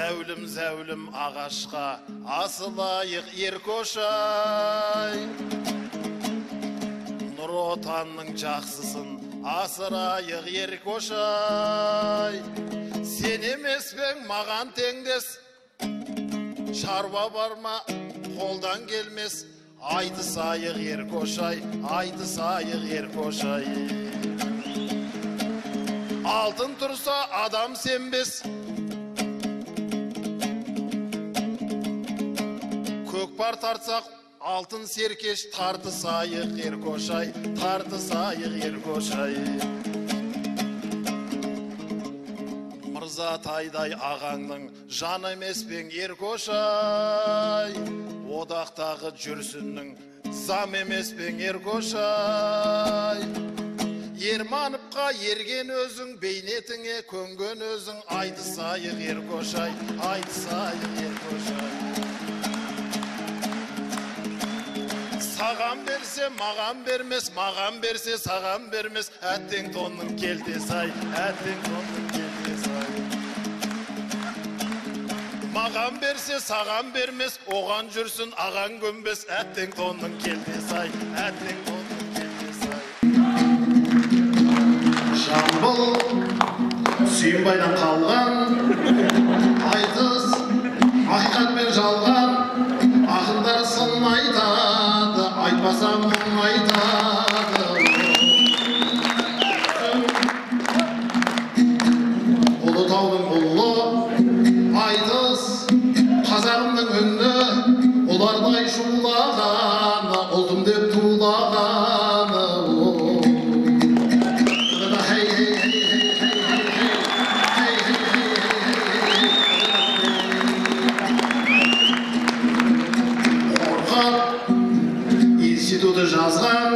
зәулім ағашқа асылайық еркошай. Нұр отанның жақсысын асырайық еркошай. Сен емеспең маған теңдес, шаруа барма қолдан келмес. Айтысайық еркошай, айтысайық еркошай. Алтын тұрса адам сенбес, көкпар тартсақ алтын серкеш. Тартысайық еркошай, тартысайық еркошай. Мырзатайдай ағаңның жаны емеспең еркошай. Одақтағы жүрсіннің зам емеспең еркошай. Ерманыпқа ерген өзің, бейнетіңе көнген өзің. Айтысайық еркошай, айтысайық еркошай. Саған берсе маған бермес, маған берсе саған бермес. Әттең тонның келтесай, әттең тонның келтесай. Маған берсе саған бермес, оған жүрсін ағаң көнбес. Әттең тонның келтесай, әттең тонның келтесай. Жамбыл Сүйінбайдан қалған, айтыс ақиқатпен жалған. Ақындар сын айтады, айтпасам мұң айтады. Ұлытаудың ұлы айтыс, қазағымның үні. Олардай шулағаны, ұлтым деп тулағаны. Институты жазған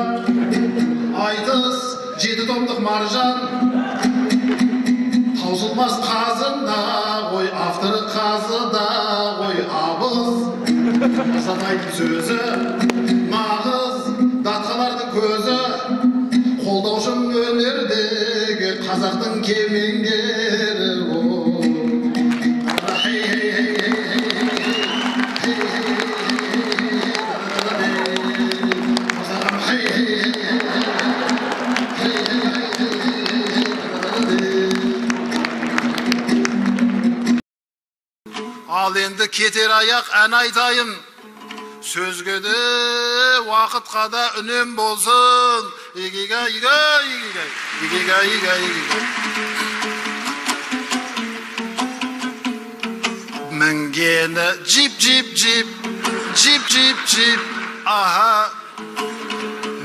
айтыс, 7 томдық маржан. Таусылмас қазында ғой, авторы қазыда ғой. Абыз Сатайдың сөзі нағыз, датқалардың көзі. Қолдаушым өнердегі қазақтың кемеңгері. Ал енді кетер аяқ ән айтайын. Сөзге де уақытқа да үнем болсын. Игига, ига, игига, игига, ига, игига. Мінгені джип, джип, джип, джип, джип, джип. Аха.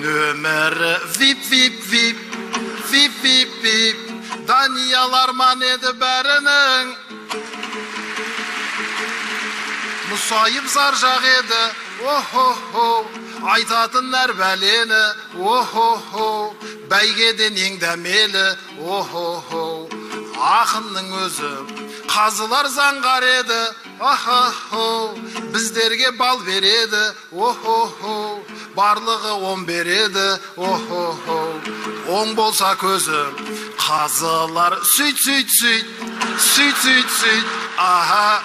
Нөмірі вип, вип, вип, вип, вип, вип. Даниялар ман еді бәрінің. Мұсайып заржақ еді, о-хо-хо. Айтатын әр бәлені, о-хо-хо. Бәйгеден ең дәмелі, о-хо-хо. Ақынның өзі қазылар заңғар еді, о-хо-хо. Біздерге бал береді, о-хо-хо. Барлығы 10 береді, о-хо-хо. 10 болса көзі қазылар сөйт, сөйт, сөйт, сөйт, сөйт, сөйт. Аха.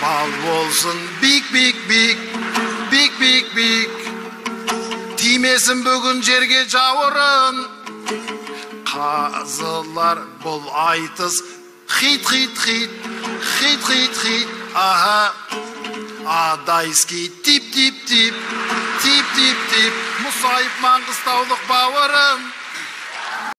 Бал болсын бик, бик, бик, бик, бик, бик. Тимесін бүгін жерге жауырын. Қазылар бұл айтыс хит, хит, хит, хит, хит, хит. Аха. Адайский тип, тип, тип, тип, тип, тип. Мұсайып Маңғыстаулық бауырым.